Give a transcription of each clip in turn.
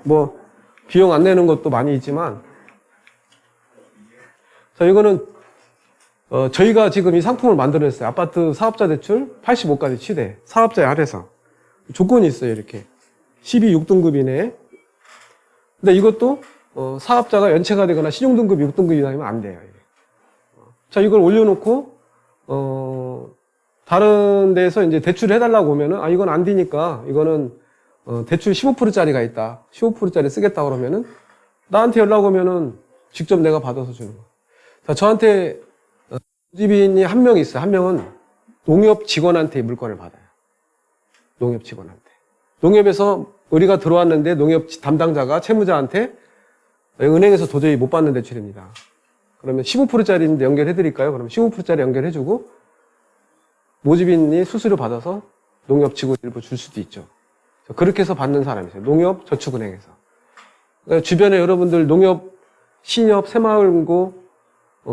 뭐 비용 안 내는 것도 많이 있지만, 자, 이거는 저희가 지금 이 상품을 만들어냈어요. 아파트 사업자 대출 85까지 취대, 사업자에 한해서 조건이 있어요. 이렇게 12.6등급 이내에. 근데 이것도 사업자가 연체가 되거나 신용등급 6등급 이상이면 안 돼요. 이게. 자, 이걸 올려놓고 다른 데서 이제 대출을 해달라고 오면은, 아, 이건 안 되니까, 이거는, 대출 15%짜리가 있다. 15%짜리 쓰겠다 그러면은, 나한테 연락 오면은, 직접 내가 받아서 주는 거. 자, 저한테, 모집인이 한 명 있어요. 한 명은 농협 직원한테 물건을 받아요. 농협 직원한테. 농협에서 의리가 들어왔는데, 농협 담당자가 채무자한테, 은행에서 도저히 못 받는 대출입니다. 그러면 15%짜리인데 연결해드릴까요? 그러면 15%짜리 연결해주고, 모집인이 수수료 받아서 농협 직원 일부 줄 수도 있죠. 그렇게 해서 받는 사람이 있어요. 농협 저축은행에서. 그러니까 주변에 여러분들 농협, 신협, 새마을금고,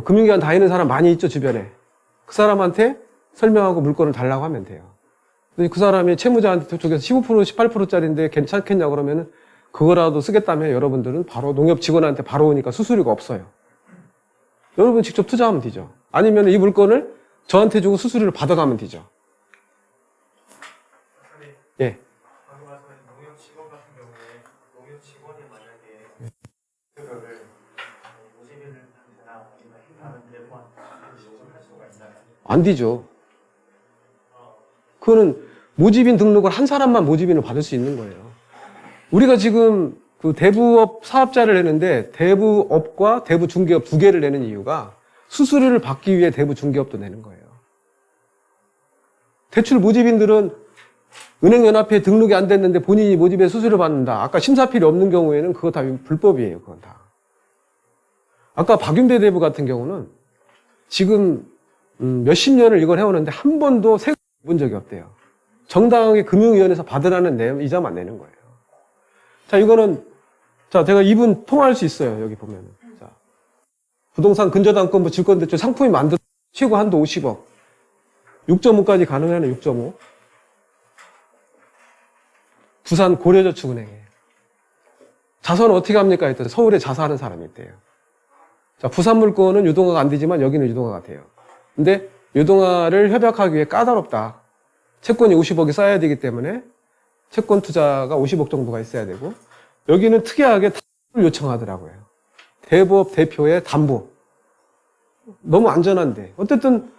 금융기관 다니는 사람 많이 있죠, 주변에. 그 사람한테 설명하고 물건을 달라고 하면 돼요. 근데 그 사람이 채무자한테 저쪽에서 15%, 18%짜리인데 괜찮겠냐 그러면은 그거라도 쓰겠다면 여러분들은 바로 농협 직원한테 바로 오니까 수수료가 없어요. 여러분 직접 투자하면 되죠. 아니면 이 물건을 저한테 주고 수수료를 받아가면 되죠. 예. 방금 말씀하신 농협 직원 같은 경우에 농협 직원이 만약에 수수료를 모집인한테나 아니면 행사하는 대부한테 지급할 수가 있나요? 안 되죠. 그거는 모집인 등록을 한 사람만 모집인을 받을 수 있는 거예요. 우리가 지금 그 대부업 사업자를 내는데 대부업과 대부중개업 두 개를 내는 이유가 수수료를 받기 위해 대부중개업도 내는 거예요. 대출 모집인들은 은행연합회에 등록이 안 됐는데 본인이 모집에 수수료 받는다. 아까 심사필이 없는 경우에는 그거 다 불법이에요. 그건 다. 아까 박윤배 대부 같은 경우는 지금 몇십 년을 이걸 해오는데 한 번도 세금 본 적이 없대요. 정당하게 금융위원회에서 받으라는 이자만 내는 거예요. 자, 이거는, 자, 제가 이분 통화할 수 있어요. 여기 보면은. 자, 부동산 근저당권부 질권대출 상품이 만들어 최고 한도 50억. 6.5까지 가능하는 6.5. 부산 고려저축은행에. 자산은 어떻게 합니까? 했더니 서울에 자사하는 사람이 있대요. 자, 부산 물건은 유동화가 안 되지만 여기는 유동화가 돼요. 근데 유동화를 협약하기 위해 까다롭다. 채권이 50억이 쌓여야 되기 때문에 채권 투자가 50억 정도가 있어야 되고, 여기는 특이하게 담보를 요청하더라고요. 대부업 대표의 담보. 너무 안전한데. 어쨌든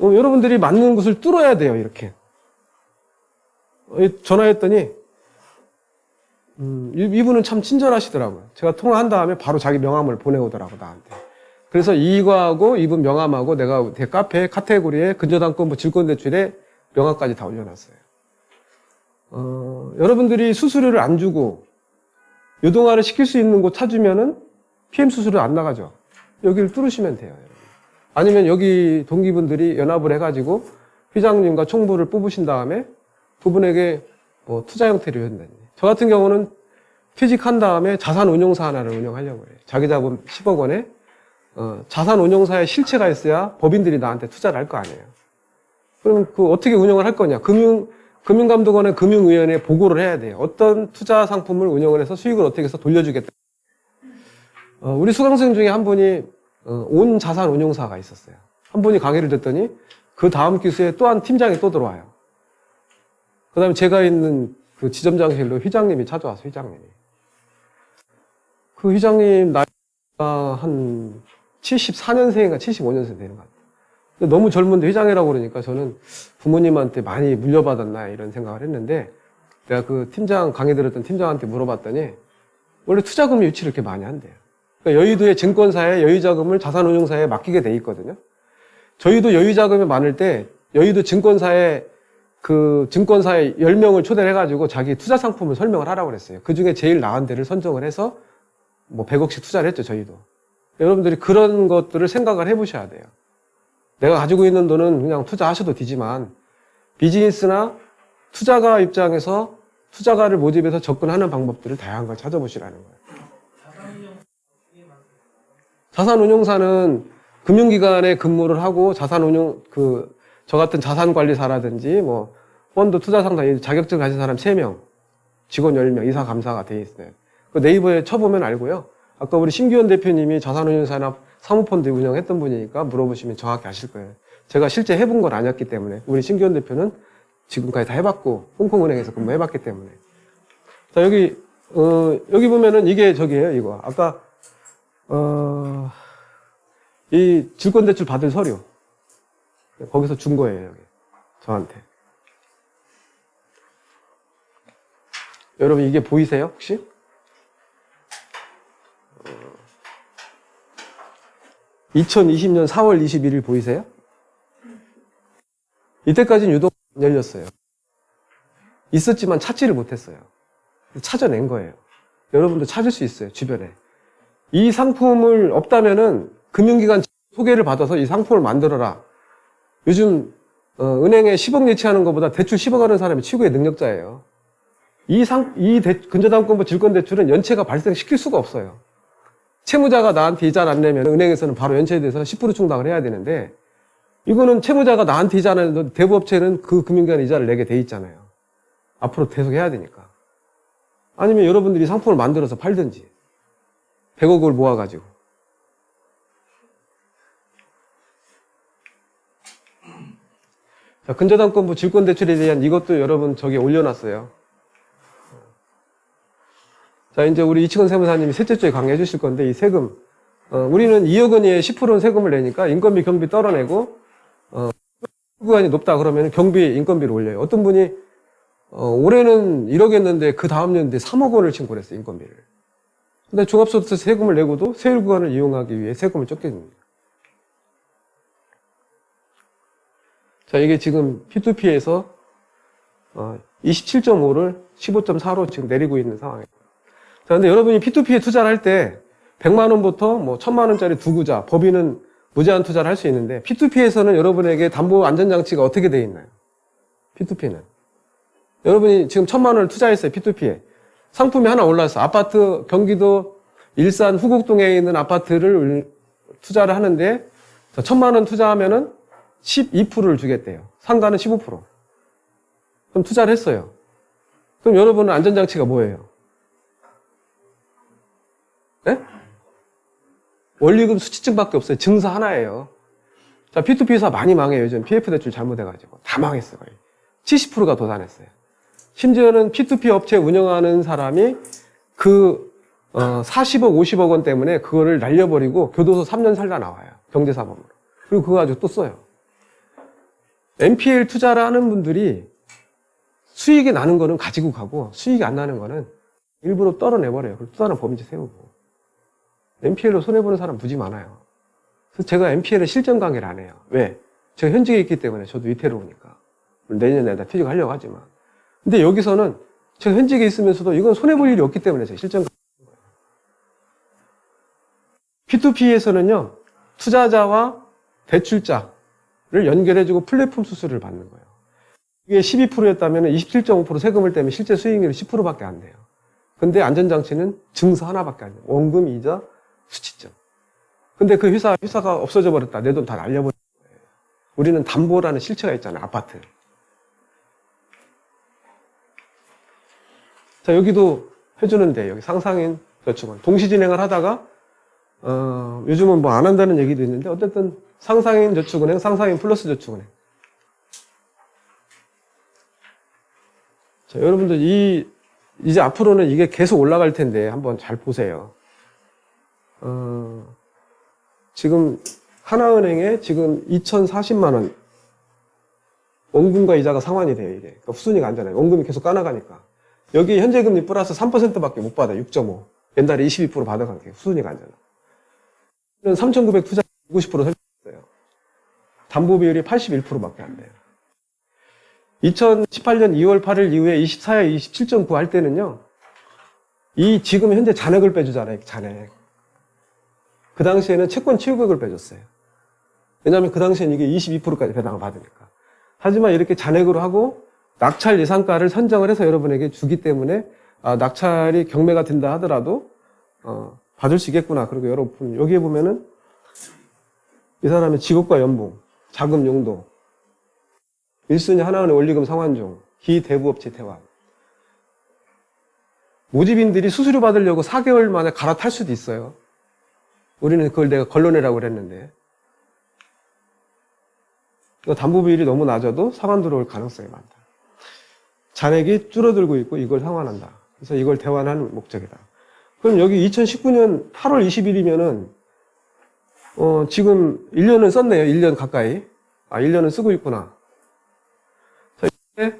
여러분들이 맞는 곳을 뚫어야 돼요. 이렇게. 전화했더니 이분은 참 친절하시더라고요. 제가 통화한 다음에 바로 자기 명함을 보내오더라고, 나한테. 그래서 이거하고 이분 명함하고 내가 제 카페 카테고리에 근저당권부 질권대출에 명함까지 다 올려놨어요. 여러분들이 수수료를 안 주고 유동화를 시킬 수 있는 곳 찾으면은 PM 수수료 안 나가죠. 여기를 뚫으시면 돼요. 여러분. 아니면 여기 동기분들이 연합을 해가지고 회장님과 총무를 뽑으신 다음에 그분에게 뭐 투자 형태로 한다니. 저 같은 경우는 퇴직한 다음에 자산운용사 하나를 운영하려고 해요. 자기 자본 10억 원에 자산운용사에 실체가 있어야 법인들이 나한테 투자를 할 거 아니에요. 그러면 그 어떻게 운영을 할 거냐? 금융감독원의 금융위원회에 보고를 해야 돼요. 어떤 투자 상품을 운영을 해서 수익을 어떻게 해서 돌려주겠다. 우리 수강생 중에 한 분이 온 자산운용사가 있었어요. 한 분이 강의를 듣더니 그 다음 기수에 또 한 팀장이 또 들어와요. 그 다음에 제가 있는 그 지점장실로 회장님이 찾아와서 회장님이. 그 회장님 나이가 한 74년생인가 75년생 되는 것 같아요. 너무 젊은데 회장이라고 그러니까 저는 부모님한테 많이 물려받았나 이런 생각을 했는데, 내가 그 팀장, 강의 들었던 팀장한테 물어봤더니 원래 투자금 유치를 이렇게 많이 한대요. 그러니까 여의도의 증권사에 여유자금을 자산운용사에 맡기게 돼 있거든요. 저희도 여유자금이 많을 때 여의도 증권사에 그 증권사에 10명을 초대를 해가지고 자기 투자 상품을 설명을 하라고 그랬어요. 그 중에 제일 나은 데를 선정을 해서 뭐 100억씩 투자를 했죠, 저희도. 여러분들이 그런 것들을 생각을 해보셔야 돼요. 내가 가지고 있는 돈은 그냥 투자하셔도 되지만 비즈니스나 투자가 입장에서 투자가를 모집해서 접근하는 방법들을 다양한 걸 찾아보시라는 거예요. 자산운용사는 금융기관에 근무를 하고 저 같은 자산관리사라든지 펀드 투자상사 자격증 가진 사람 3명, 직원 10명, 이사 감사가 돼 있어요. 그 네이버에 쳐보면 알고요. 아까 우리 신규현 대표님이 자산운용산업 사모펀드 운영했던 분이니까 물어보시면 정확히 아실 거예요. 제가 실제 해본 건 아니었기 때문에. 우리 신규현 대표는 지금까지 다 해봤고 홍콩은행에서 근무해봤기 때문에. 자, 여기 보면은 이게 저기예요, 이거. 아까 이 질권대출 받을 서류 거기서 준 거예요, 여기 저한테. 여러분 이게 보이세요, 혹시? 어, 2020년 4월 21일 보이세요? 이때까지는 유독 안 열렸어요. 있었지만 찾지를 못했어요. 찾아낸 거예요. 여러분도 찾을 수 있어요, 주변에. 이 상품을 없다면은 금융기관 소개를 받아서 이 상품을 만들어라. 요즘 은행에 10억 예치하는 것보다 대출 10억 하는 사람이 최고의 능력자예요. 근저당권부 질권대출은 연체가 발생시킬 수가 없어요. 채무자가 나한테 이자를 안 내면 은행에서는 바로 연체에 대해서 10% 충당을 해야 되는데, 이거는 채무자가 나한테 이자를 안 내도 대부업체는 그 금융기관 이자를 내게 돼 있잖아요. 앞으로 계속 해야 되니까. 아니면 여러분들이 상품을 만들어서 팔든지 100억을 모아가지고. 자, 근저당권부 질권대출에 대한 이것도 여러분 저기 올려놨어요. 자, 이제 우리 이치건 세무사님이 셋째 주에 강의해 주실 건데, 이 세금. 우리는 2억 원이에 10%는 세금을 내니까 인건비, 경비 떨어내고, 구간이 높다 그러면 경비, 인건비를 올려요. 어떤 분이, 올해는 1억 했는데 그 다음 년도에 3억 원을 신고를 했어요, 인건비를. 근데 종합소득세 세금을 내고도 세율 구간을 이용하기 위해 세금을 쫓게 됩니다. 자, 이게 지금 P2P에서 27.5를 15.4로 지금 내리고 있는 상황이에요. 자, 근데 여러분이 P2P에 투자를 할 때 100만 원부터 뭐 1000만 원짜리 두구자, 법인은 무제한 투자를 할 수 있는데, P2P에서는 여러분에게 담보 안전장치가 어떻게 되어 있나요? P2P는. 여러분이 지금 1000만 원을 투자했어요, P2P에. 상품이 하나 올라왔어. 아파트, 경기도 일산 후곡동에 있는 아파트를 투자를 하는데, 1000만 원 투자하면은 12%를 주겠대요. 상가는 15%. 그럼 투자를 했어요. 그럼 여러분은 안전장치가 뭐예요? 네? 원리금 수취증밖에 없어요. 증서 하나예요. 자, P2P 회사 많이 망해요. 요즘 PF 대출 잘못해가지고. 다 망했어요. 거의. 70%가 도산했어요. 심지어는 P2P 업체 운영하는 사람이 그 40억, 50억 원 때문에 그거를 날려버리고 교도소 3년 살다 나와요. 경제사범으로. 그리고 그거 가지고 또 써요. NPL 투자를 하는 분들이 수익이 나는 거는 가지고 가고, 수익이 안 나는 거는 일부러 떨어내버려요. 그리고 또 다른 법인지 세우고. NPL로 손해보는 사람 무지 많아요. 그래서 제가 NPL에 실전 강의를 안 해요. 왜? 제가 현직에 있기 때문에. 저도 위태로우니까. 내년에 다 퇴직하려고 하지만. 근데 여기서는 제가 현직에 있으면서도 이건 손해볼 일이 없기 때문에 제가 실전 강의를 해요. P2P에서는요, 투자자와 대출자를 연결해주고 플랫폼 수수료를 받는 거예요. 이게 12%였다면 27.5% 세금을 떼면 실제 수익률이 10%밖에 안 돼요. 근데 안전장치는 증서 하나밖에 안 돼요. 원금, 이자, 수취점. 근데 그 회사가 없어져 버렸다. 내 돈 다 날려버린 거예요. 우리는 담보라는 실체가 있잖아요. 아파트. 자, 여기도 해주는데, 여기 상상인 저축은. 동시 진행을 하다가, 요즘은 뭐 안 한다는 얘기도 있는데, 어쨌든 상상인 저축은행, 상상인 플러스 저축은행. 자, 여러분들 이제 앞으로는 이게 계속 올라갈 텐데, 한번 잘 보세요. 지금 하나은행에 지금 2,040만 원 원금과 이자가 상환이 돼요, 이게. 그러니까 후순위가 안 되잖아요. 원금이 계속 까나가니까. 여기 현재 금리 플러스 3%밖에 못 받아요. 6.5. 옛날에 22% 받아간 게 후순위가 안 되잖아요. 3,900 투자 90% 설정했어요. 담보 비율이 81%밖에 안 돼요. 2018년 2월 8일 이후에 24에 27.9 할 때는요, 지금 현재 잔액을 빼주잖아요, 잔액. 그 당시에는 채권 취득액을 빼줬어요. 왜냐하면 그 당시에는 이게 22%까지 배당을 받으니까. 하지만 이렇게 잔액으로 하고 낙찰 예상가를 선정을 해서 여러분에게 주기 때문에, 낙찰이 경매가 된다 하더라도 받을 수 있겠구나. 그리고 여러분 여기에 보면은 이 사람의 직업과 연봉, 자금 용도, 1순위 하나은행 원리금 상환 중, 기대부업체 대환. 모집인들이 수수료 받으려고 4개월 만에 갈아탈 수도 있어요. 우리는 그걸 내가 걸러내라고 그랬는데. 담보비율이 너무 낮아도 상환 들어올 가능성이 많다. 잔액이 줄어들고 있고 이걸 상환한다. 그래서 이걸 대환하는 목적이다. 그럼 여기 2019년 8월 20일이면은 지금 1년은 썼네요. 1년 가까이. 1년은 쓰고 있구나. 자, 이제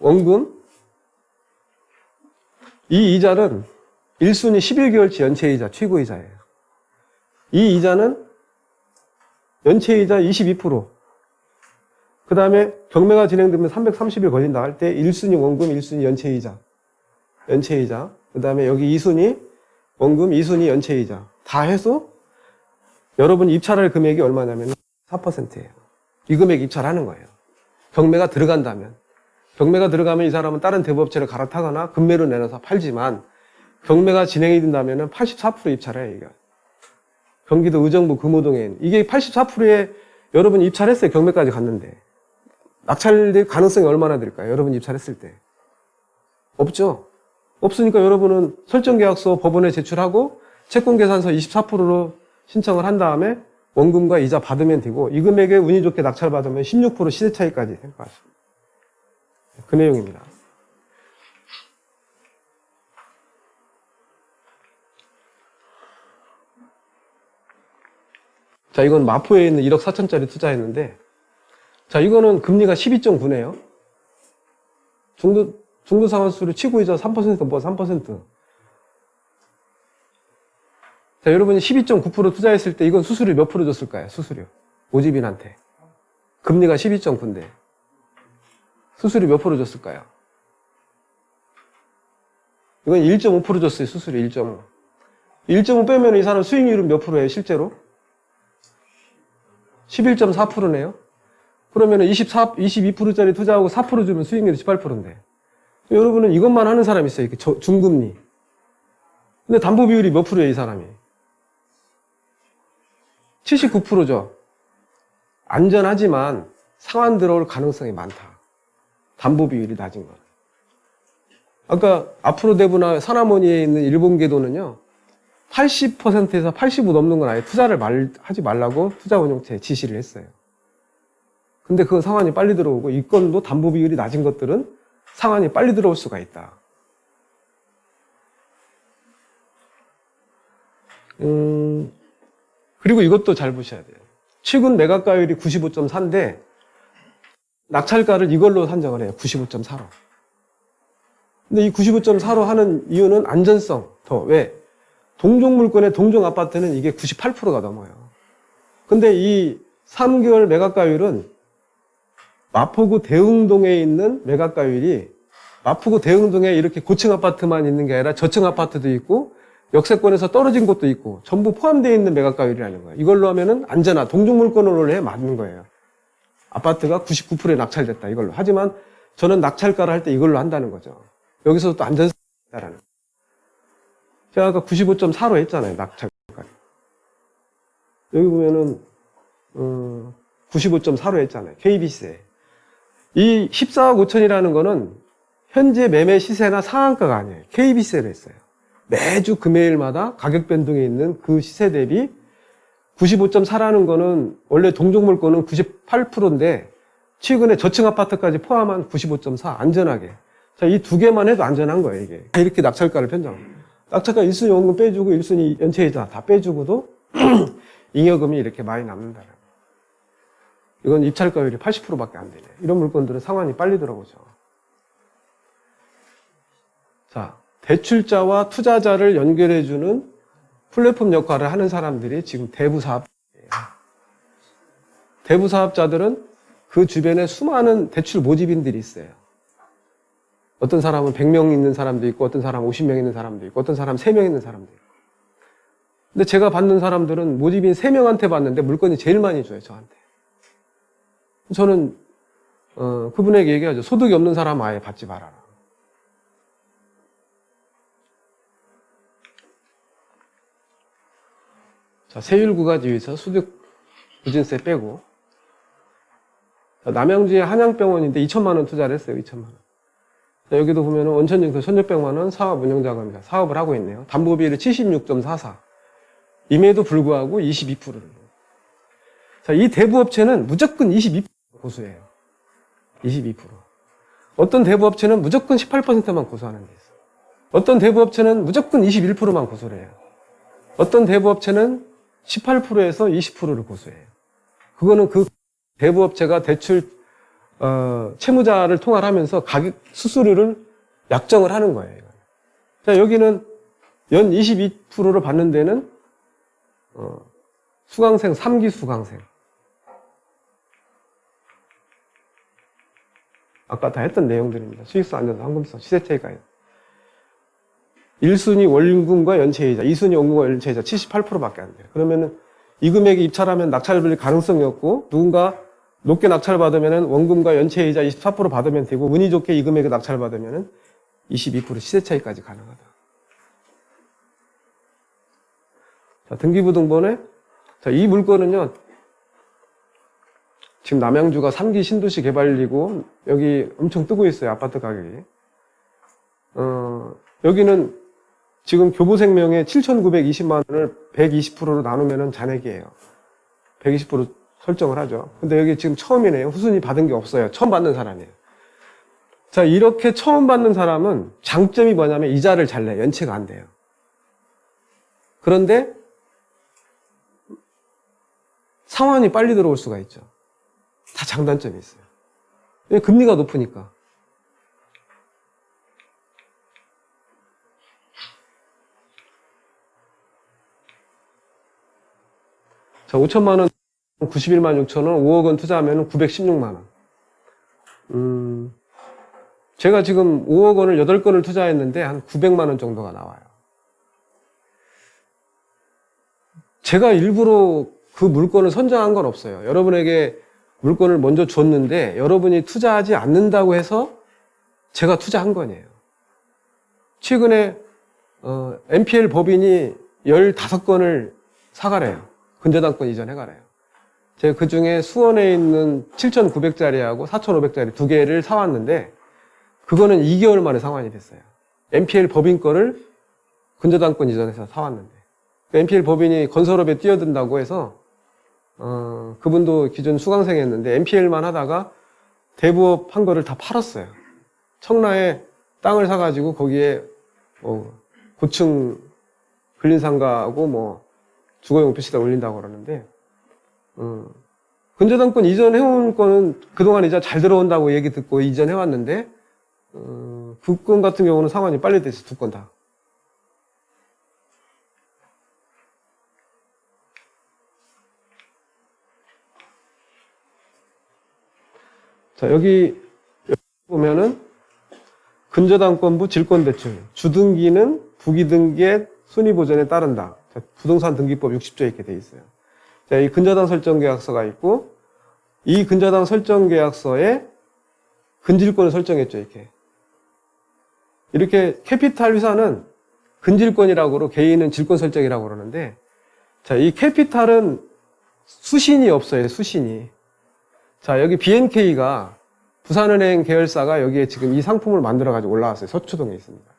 원금. 이 이자는 1순위 11개월치 연체이자, 최고이자예요. 이 이자는 연체이자 22%. 그 다음에 경매가 진행되면 330일 걸린다 할 때 1순위 원금, 1순위 연체이자. 그 다음에 여기 2순위 원금, 2순위 연체이자. 다 해서 여러분 입찰할 금액이 얼마냐면 4%예요. 이 금액 입찰하는 거예요. 경매가 들어간다면. 경매가 들어가면 이 사람은 다른 대부업체를 갈아타거나 금매로 내놔서 팔지만 경매가 진행이 된다면 84% 입찰해요. 이게. 경기도 의정부 금호동에 있는. 이게 84%에 여러분 입찰했어요. 경매까지 갔는데. 낙찰될 가능성이 얼마나 될까요? 여러분 입찰했을 때. 없죠? 없으니까 여러분은 설정계약서 법원에 제출하고 채권계산서 24%로 신청을 한 다음에 원금과 이자 받으면 되고 이 금액에 운이 좋게 낙찰받으면 16% 시세차익까지 생각하십니다. 그 내용입니다. 자, 이건 마포에 있는 1억 4천짜리 투자했는데, 자, 이거는 금리가 12.9네요. 중도상환수를 치고이자 3% 뭐 3%. 자, 여러분이 12.9% 투자했을 때 이건 수수료 몇 프로 줬을까요? 수수료. 모집인한테. 금리가 12.9인데. 수수료 몇 프로 줬을까요? 이건 1.5% 줬어요. 수수료 1.5. 1.5 빼면 이 사람 수익률은 몇 프로예요? 실제로? 11.4%네요. 그러면 22%짜리 투자하고 4% 주면 수익률이 18%인데. 여러분은 이것만 하는 사람이 있어요. 이렇게 중금리. 근데 담보 비율이 몇 프로예요, 이 사람이? 79%죠. 안전하지만 상환 들어올 가능성이 많다. 담보 비율이 낮은 건. 아까 앞으로 대부나 사나모니에 있는 일본 궤도는요, 80%에서 85% 넘는 건 아예 투자를 하지 말라고 투자운용체에 지시를 했어요. 근데 그건 상환이 빨리 들어오고 이 건도 담보 비율이 낮은 것들은 상환이 빨리 들어올 수가 있다. 그리고 이것도 잘 보셔야 돼요. 최근 매각가율이 95.4인데 낙찰가를 이걸로 산정을 해요. 95.4로. 근데 이 95.4로 하는 이유는 안전성. 왜? 동종 물건의 동종 아파트는 이게 98%가 넘어요. 근데 이 3개월 매각가율은 마포구 대흥동에 있는 매각가율이 마포구 대흥동에 이렇게 고층 아파트만 있는 게 아니라 저층 아파트도 있고 역세권에서 떨어진 곳도 있고 전부 포함되어 있는 매각가율이라는 거예요. 이걸로 하면은 안전한 동종 물건으로 해 맞는 거예요. 아파트가 99%에 낙찰됐다 이걸로. 하지만 저는 낙찰가를 할 때 이걸로 한다는 거죠. 여기서 또 안전성이 있다라는 거예요. 제가 아까 95.4로 했잖아요. 낙찰가. 여기 보면은 95.4로 했잖아요. KBC에. 이 14억 5천이라는 거는 현재 매매 시세나 상한가가 아니에요. KBC로 했어요. 매주 금요일마다 가격 변동이 있는 그 시세 대비 95.4라는 거는 원래 동종물건은 98%인데 최근에 저층 아파트까지 포함한 95.4 안전하게. 자, 이 두 개만 해도 안전한 거예요, 이게. 이렇게 낙찰가를 편정합니다. 낙찰가 1순위 원금 빼주고 1순위 연체이자 다 빼주고도 잉여금이 이렇게 많이 남는다는 거예요. 이건 입찰가율이 80%밖에 안 되네. 이런 물건들은 상환이 빨리 들어오죠. 자, 대출자와 투자자를 연결해주는 플랫폼 역할을 하는 사람들이 지금 대부사업자예요. 대부사업자들은 그 주변에 수많은 대출 모집인들이 있어요. 어떤 사람은 100명 있는 사람도 있고, 어떤 사람은 50명 있는 사람도 있고, 어떤 사람은 3명 있는 사람도 있고. 근데 제가 받는 사람들은 모집인 3명한테 받는데 물건이 제일 많이 줘요, 저한테. 저는 그분에게 얘기하죠. 소득이 없는 사람 아예 받지 말아라. 자, 세율 9가지에서 소득 부진세 빼고. 자, 남양주의 한양병원인데 2천만 원 투자를 했어요. 2천만 원. 자, 여기도 보면은 원천징수 1,600만 원 사업 운영자금입니다. 사업을 하고 있네요. 담보비율이 76.44. 임에도 불구하고 22%를. 자, 이 대부업체는 무조건 22% 고수해요. 22%. 어떤 대부업체는 무조건 18%만 고수하는 게 있어요. 어떤 대부업체는 무조건 21%만 고수를 해요. 어떤 대부업체는 18%에서 20%를 고수해요. 그거는 그 대부업체가 대출 채무자를 통화하면서 가격 수수료를 약정을 하는 거예요. 자, 여기는 연 22%를 받는 데는 수강생 3기 수강생. 아까 다 했던 내용들입니다. 수익성, 안전성, 황금성, 시세차익가액. 1순위 원금과 연체이자, 2순위 원금과 연체이자 78%밖에 안 돼요. 그러면은 이 금액이 입찰하면 낙찰을 가능성이 없고 누군가 높게 낙찰받으면 원금과 연체이자 24% 받으면 되고 운이 좋게 이 금액에 낙찰받으면 22% 시세차익까지 가능하다. 자, 등기부등본에 자, 이 물건은요. 지금 남양주가 3기 신도시 개발이고 여기 엄청 뜨고 있어요. 아파트 가격이. 여기는 지금 교보생명에 7,920만 원을 120%로 나누면 잔액이에요. 120% 설정을 하죠. 근데 여기 지금 처음이네요. 후순위 받은 게 없어요. 처음 받는 사람이에요. 자, 이렇게 처음 받는 사람은 장점이 뭐냐면 이자를 잘 내요. 연체가 안 돼요. 그런데 상환이 빨리 들어올 수가 있죠. 다 장단점이 있어요. 금리가 높으니까. 자, 5천만 원, 91만 6천 원, 5억 원 투자하면 916만 원. 제가 지금 5억 원을 8건을 투자했는데 한 900만 원 정도가 나와요. 제가 일부러 그 물건을 선정한 건 없어요. 여러분에게 물건을 먼저 줬는데 여러분이 투자하지 않는다고 해서 제가 투자한 거예요. 최근에 NPL 법인이 15건을 사가래요. 근저당권 이전해가래요. 제가 그 중에 수원에 있는 7,900짜리하고 4,500짜리 두 개를 사왔는데 그거는 2개월 만에 상환이 됐어요. NPL 법인 거를 근저당권 이전해서 사왔는데 NPL 법인이 건설업에 뛰어든다고 해서 그분도 기존 수강생이었는데 NPL만 하다가 대부업 한 거를 다 팔았어요. 청라에 땅을 사가지고 거기에 고층 근린상가하고 주거용 오피스에다 올린다고 그러는데 근저당권 이전해온 거는 그동안 이자 잘 들어온다고 얘기 듣고 이전해왔는데 그 건 같은 경우는 상환이 빨리 돼서 두 건 다. 자, 여기 보면은 근저당권부 질권대출 주등기는 부기등기의 순위보전에 따른다. 자, 부동산 등기법 60조에 이렇게 돼 있어요. 자, 이 근저당 설정계약서가 있고 이 근저당 설정계약서에 근질권을 설정했죠. 이렇게 캐피탈 회사는 근질권이라고 개인은 질권 설정이라고 그러는데 자, 이 캐피탈은 수신이 없어요. 수신이. 자, 여기 BNK가 부산은행 계열사가 여기에 지금 이 상품을 만들어가지고 올라왔어요. 서초동에 있습니다.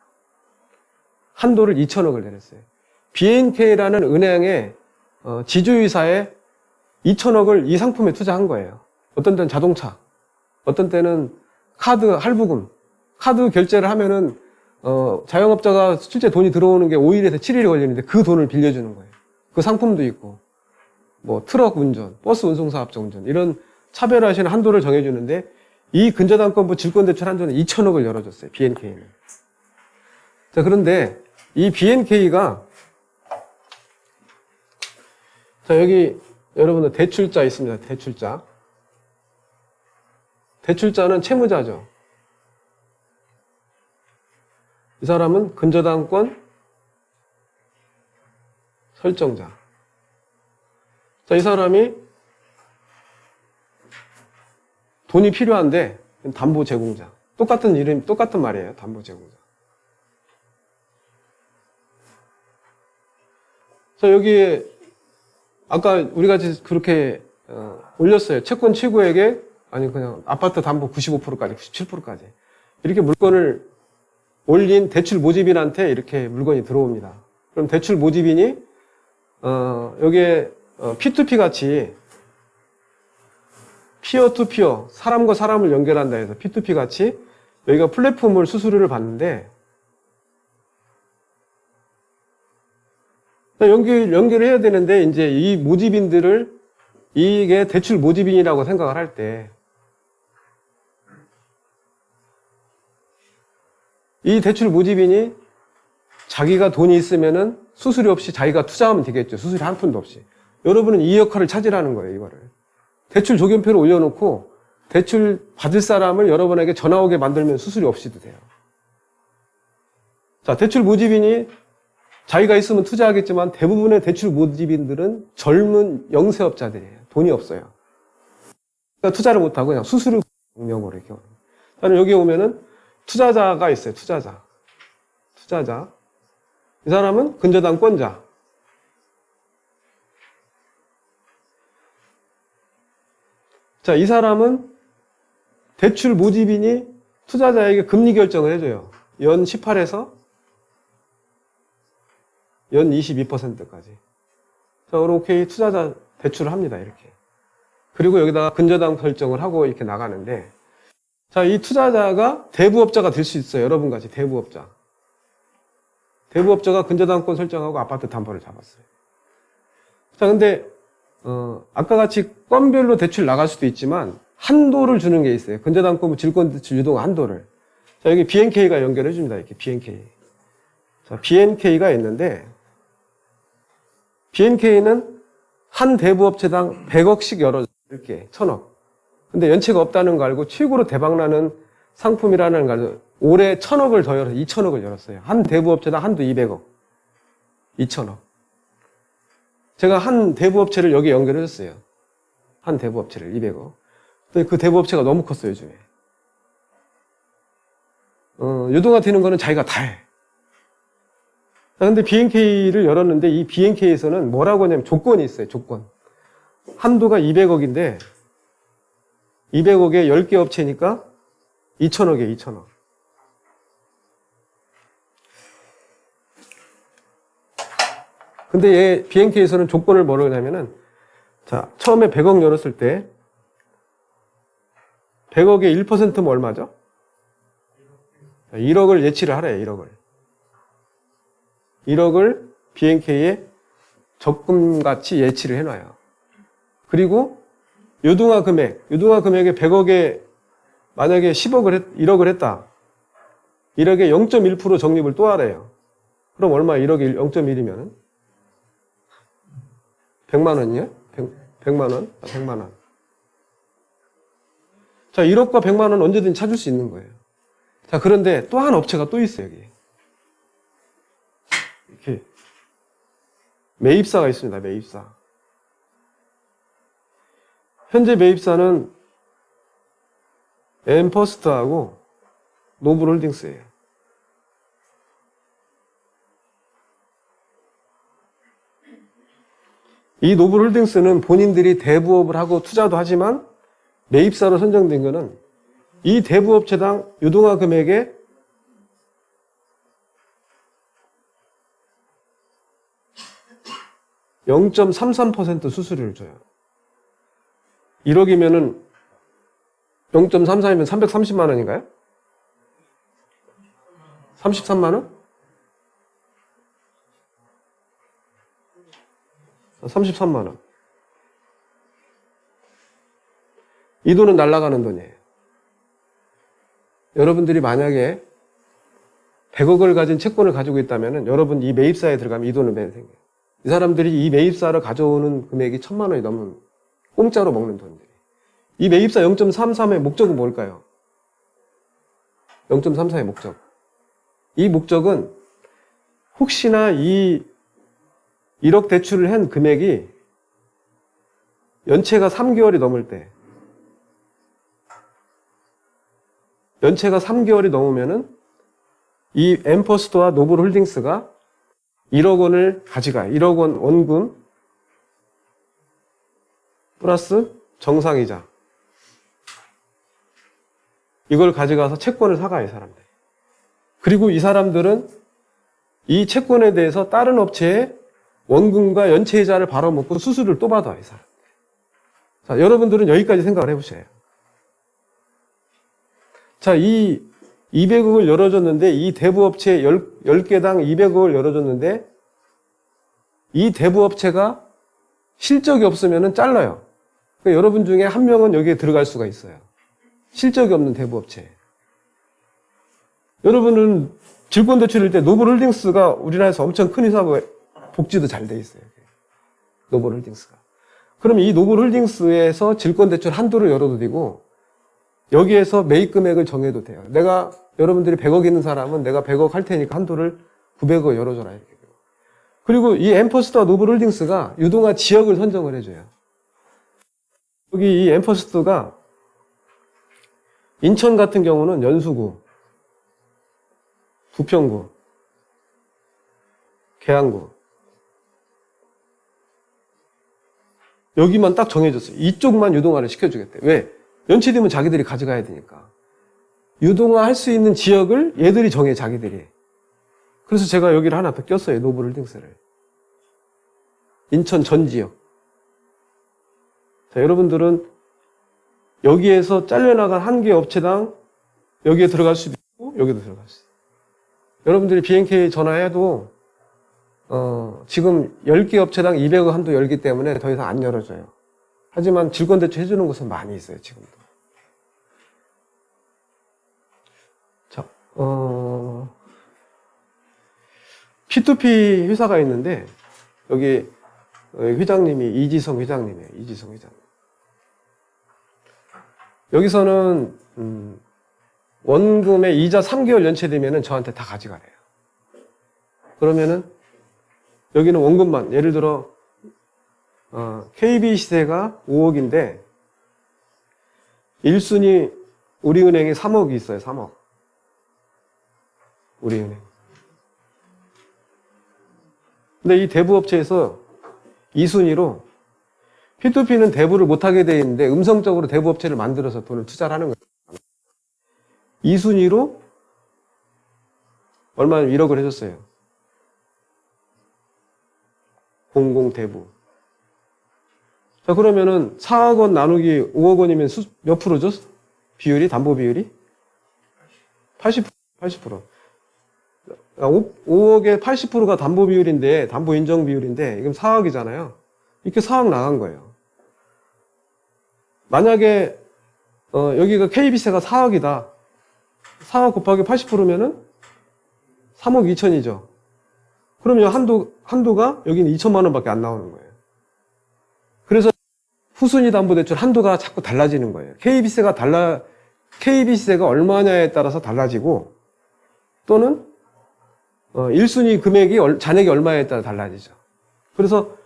한도를 2천억을 내렸어요. BNK라는 은행의 지주이사에 2천억을 이 상품에 투자한 거예요. 어떤 때는 자동차, 어떤 때는 카드 할부금, 카드 결제를 하면은 자영업자가 실제 돈이 들어오는 게 5일에서 7일이 걸리는데 그 돈을 빌려주는 거예요. 그 상품도 있고 트럭 운전, 버스 운송사업자 운전 이런 차별화하시는 한도를 정해주는데 이 근저당권부 질권대출 한도는 2천억을 열어줬어요. BNK는. 자, 그런데 이 BNK가 자, 여기 여러분들 대출자 있습니다. 대출자. 대출자는 채무자죠. 이 사람은 근저당권 설정자. 자, 이 사람이 돈이 필요한데 담보 제공자. 똑같은 이름, 똑같은 말이에요. 담보 제공자. 자, 여기에 아까 우리 같이 그렇게 올렸어요. 채권 최고액에 아니 그냥 아파트 담보 95%까지, 97%까지. 이렇게 물건을 올린 대출 모집인한테 이렇게 물건이 들어옵니다. 그럼 대출 모집인이 여기에 P2P 같이 피어 투 피어, 사람과 사람을 연결한다 해서 P2P 같이 여기가 플랫폼을 수수료를 받는데 연결을 해야 되는데 이제 이 모집인들을 이게 대출 모집인이라고 생각을 할 때 이 대출 모집인이 자기가 돈이 있으면은 수수료 없이 자기가 투자하면 되겠죠. 수수료 한 푼도 없이. 여러분은 이 역할을 차지하는 거예요, 이거를. 대출 조견표를 올려놓고 대출 받을 사람을 여러분에게 전화 오게 만들면 수수료 없이도 돼요. 자, 대출 모집인이 자기가 있으면 투자하겠지만 대부분의 대출 모집인들은 젊은 영세업자들이에요. 돈이 없어요. 그러니까 투자를 못하고 그냥 수수료 명목으로 이렇게 오는. 저는 여기 오면은 투자자가 있어요. 투자자. 이 사람은 근저당권자. 자, 이 사람은 대출 모집인이 투자자에게 금리 결정을 해줘요. 연 18에서 연 22%까지. 자, 그럼 오케이. 투자자 대출을 합니다. 이렇게. 그리고 여기다가 근저당 설정을 하고 이렇게 나가는데, 자, 이 투자자가 대부업자가 될 수 있어요. 여러분 같이 대부업자. 대부업자가 근저당권 설정하고 아파트 담보를 잡았어요. 자, 근데 아까 같이 건별로 대출 나갈 수도 있지만 한도를 주는 게 있어요. 근저당권 질권 대출 유동 한도를. 자, 여기 BNK가 연결해 줍니다. 이렇게 BNK. 자, BNK가 있는데 BNK는 한 대부업체당 100억씩 열어줄게. 1000억. 근데 연체가 없다는 거 알고 최고로 대박나는 상품이라는 걸 알고 올해 1000억을 더 열어서 2000억을 열었어요. 한 대부업체당 한도 200억. 2000억. 제가 한 대부업체를 여기 연결해 줬어요. 한 대부업체를 200억. 근데 그 대부업체가 너무 컸어요, 요즘에. 유동화 되는 거는 자기가 다 해. 근데 BNK를 열었는데 이 BNK에서는 뭐라고 하냐면 조건이 있어요, 조건. 한도가 200억인데 200억에 10개 업체니까 2000억이에요, 2000억. 근데 얘 BNK에서는 조건을 뭐라고 하냐면은 자, 처음에 100억 열었을 때 100억의 1%면 얼마죠? 1억을 예치를 하래요, 1억을. 1억을 BNK에 적금같이 예치를 해놔요. 그리고 유동화 금액에 100억에 만약에 1억을 했다. 1억에 0.1% 적립을 또 하래요. 그럼 얼마? 1억에 0.1이면은? 100만 원이요? 100만 원? 100만 원. 자, 1억과 100만 원 언제든지 찾을 수 있는 거예요. 자, 그런데 또 한 업체가 또 있어요, 여기. 이렇게. 매입사가 있습니다, 매입사. 현재 매입사는 엠퍼스트하고 노블홀딩스예요. 이 노블홀딩스는 본인들이 대부업을 하고 투자도 하지만 매입사로 선정된 거는 이 대부업체당 유동화 금액의 0.33% 수수료를 줘요. 1억이면은 0.34이면 330만 원인가요? 33만 원? 33만 원. 이 돈은 날아가는 돈이에요. 여러분들이 만약에 100억을 가진 채권을 가지고 있다면 여러분 이 매입사에 들어가면 이 돈을 매야 생겨요. 이 사람들이 이 매입사를 가져오는 금액이 1000만 원이 넘는 공짜로 먹는 돈들이. 이 매입사 0.33의 목적은 뭘까요? 0.34의 목적. 이 목적은 혹시나 이 1억 대출을 한 금액이 연체가 3개월이 넘을 때, 연체가 3개월이 넘으면은 이 엠퍼스트와 노블홀딩스가 1억 원을 가져가요. 1억 원 원금 플러스 정상이자 이걸 가져가서 채권을 사가요, 이 사람들. 그리고 이 사람들은 이 채권에 대해서 다른 업체에 원금과 연체이자를 벌어먹고 수수료를 또 받아요, 이 사람. 자, 여러분들은 여기까지 생각을 해보세요. 자, 이 200억을 열어줬는데, 이 대부업체 10개당 200억을 열어줬는데, 이 대부업체가 실적이 없으면 잘라요. 그러니까 여러분 중에 한 명은 여기에 들어갈 수가 있어요. 실적이 없는 대부업체. 여러분은 질권대출일 때 노블홀딩스가 우리나라에서 엄청 큰 회사고 복지도 잘 돼 있어요. 노블홀딩스가. 그럼 이 노블홀딩스에서 질권대출 한도를 열어도 되고 여기에서 매입 금액을 정해도 돼요. 내가 여러분들이 100억 있는 사람은 내가 100억 할 테니까 한도를 900억 열어줘라 이렇게. 그리고 이 엠퍼스트와 노블홀딩스가 유동화 지역을 선정을 해줘요. 여기 이 엠퍼스트가 인천 같은 경우는 연수구, 부평구, 계양구 여기만 딱 정해졌어요. 이쪽만 유동화를 시켜주겠대. 왜? 연체되면 자기들이 가져가야 되니까. 유동화 할 수 있는 지역을 얘들이 정해, 자기들이. 그래서 제가 여기를 하나 더 꼈어요. 노블홀딩스를. 인천 전 지역. 자, 여러분들은 여기에서 잘려나간 한 개 업체당 여기에 들어갈 수도 있고 여기도 들어갈 수 있어요. 여러분들이 BNK 전화해도 지금 10개 업체당 200억 한도 열기 때문에 더 이상 안 열어줘요. 하지만 질권대출 해주는 곳은 많이 있어요. 지금도. 자, P2P 회사가 있는데 여기 회장님이 이지성 회장님이에요. 이지성 회장님. 여기서는 원금의 이자 3개월 연체되면 저한테 다 가져가래요. 그러면은 여기는 원금만 예를 들어 KB시세가 5억인데 1순위 우리은행이 3억이 있어요. 3억. 우리은행. 근데 이 대부업체에서 2순위로 P2P는 대부를 못하게 돼 있는데 음성적으로 대부업체를 만들어서 돈을 투자를 하는 거예요. 2순위로 얼마나 1억을 해줬어요. 공공대부. 자, 그러면은 4억 원 나누기 5억 원이면 몇 프로죠? 비율이, 담보 비율이? 80%. 80%. 5억의 80%가 담보 비율인데, 담보 인정 비율인데, 이건 4억이잖아요. 이렇게 4억 나간 거예요. 만약에, 여기가 KB세가 4억이다. 4억 곱하기 80%면은 3억 2천이죠. 그러면 한도가 여기는 2천만 원밖에 안 나오는 거예요. 그래서 후순위 담보대출 한도가 자꾸 달라지는 거예요. KB세가 얼마냐에 따라서 달라지고 또는 1순위 금액이 잔액이 얼마에 따라 달라지죠. 그래서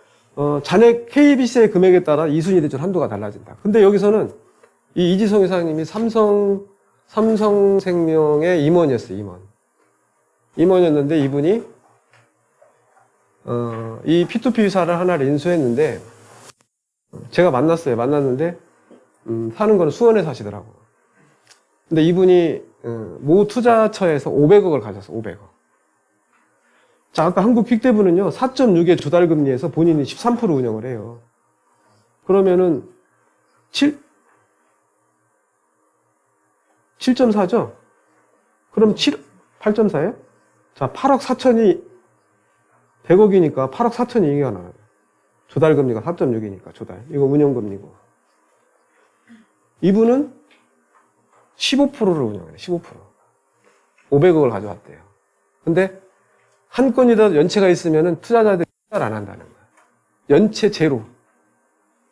잔액 KB세 금액에 따라 2순위 대출 한도가 달라진다. 근데 여기서는 이 이지성 회장님이 삼성생명의 임원이었어요. 임원이었는데 이분이 이 P2P 회사를 하나를 인수했는데 제가 만났는데 사는 거는 수원에 사시더라고. 근데 이분이 모 투자처에서 500억을 가졌어. 500억. 자, 아까 한국 퀵대부는요 4.6의 조달금리에서 본인이 13% 운영을 해요. 그러면은 7.4죠? 그럼 8.4예요? 자, 8억 4천이 100억이니까 8억 4천이 얘기가 나와요. 조달금리가 4.6이니까 조달. 이거 운영금리고. 이분은 15%를 운영해요. 15%. 500억을 가져왔대요. 근데 한 건이라도 연체가 있으면 투자자들이 투자를 안 한다는 거예요. 연체 제로.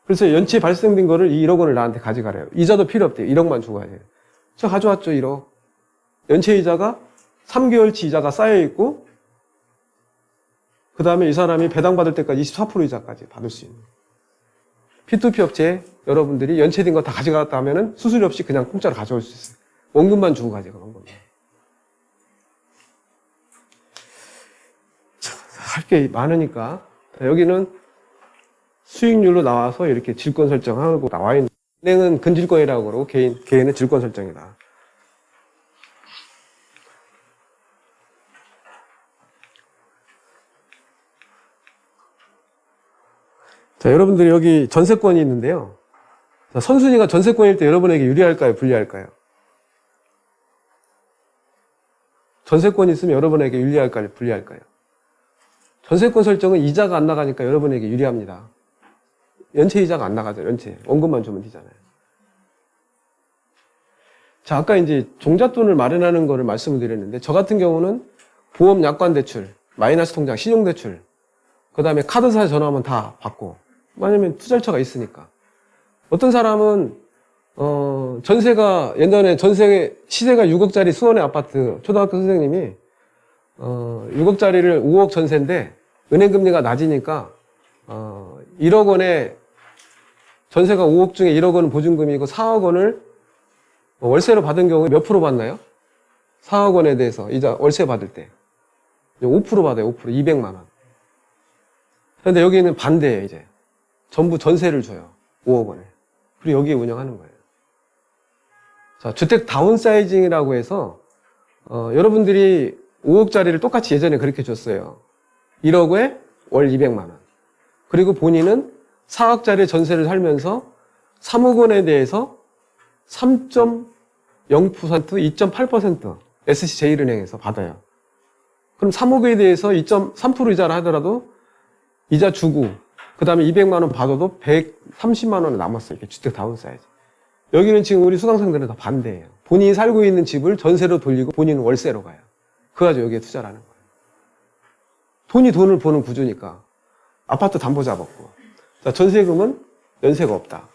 그래서 연체 발생된 거를 1억 원을 나한테 가져가래요. 이자도 필요 없대요. 1억만 주고 가야 돼요. 저 가져왔죠, 1억. 연체 이자가 3개월치 이자가 쌓여있고 그 다음에 이 사람이 배당받을 때까지 24% 이자까지 받을 수 있는. P2P 업체에 여러분들이 연체된 거 다 가져갔다 하면은 수수료 없이 그냥 공짜로 가져올 수 있어요. 원금만 주고 가져가, 원금만. 할 게 많으니까. 여기는 수익률로 나와서 이렇게 질권 설정하고 나와 있는. 은행은 근질권이라고 그러고 개인은 질권 설정이다. 자, 여러분들이 여기 전세권이 있는데요. 자, 선순위가 전세권일 때 여러분에게 유리할까요? 불리할까요? 전세권이 있으면 여러분에게 유리할까요? 불리할까요? 전세권 설정은 이자가 안 나가니까 여러분에게 유리합니다. 연체 이자가 안 나가죠. 연체. 원금만 주면 되잖아요. 자, 아까 이제 종잣돈을 마련하는 거를 말씀을 드렸는데, 저 같은 경우는 보험 약관 대출, 마이너스 통장, 신용 대출, 그 다음에 카드사에 전화하면 다 받고, 왜냐면 투자처가 있으니까. 어떤 사람은, 전세가, 옛날에 전세, 시세가 6억짜리 수원의 아파트, 초등학교 선생님이, 6억짜리를 5억 전세인데, 은행금리가 낮으니까, 1억 원에, 전세가 5억 중에 1억 원은 보증금이고 4억 원을 월세로 받은 경우에 몇 프로 받나요? 4억 원에 대해서 이자 월세 받을 때 5% 받아요. 5% 200만 원. 그런데 여기는 반대예요. 이제 전부 전세를 줘요. 5억 원에. 그리고 여기에 운영하는 거예요. 자, 주택 다운사이징이라고 해서 여러분들이 5억짜리를 똑같이 예전에 그렇게 줬어요. 1억에 월 200만 원. 그리고 본인은 4억짜리 전세를 살면서 3억 원에 대해서 3.0%, 2.8% SC제일은행에서 받아요. 그럼 3억에 대해서 2.3% 이자를 하더라도 이자 주고 그 다음에 200만 원 받아도 130만 원이 남았어요. 이렇게 주택 다운사이즈. 여기는 지금 우리 수강생들은 다 반대예요. 본인이 살고 있는 집을 전세로 돌리고 본인은 월세로 가요. 그래가지고 여기에 투자를 하는 거예요. 돈이 돈을 버는 구조니까 아파트 담보 잡았고, 자, 전세금은 연세가 없다.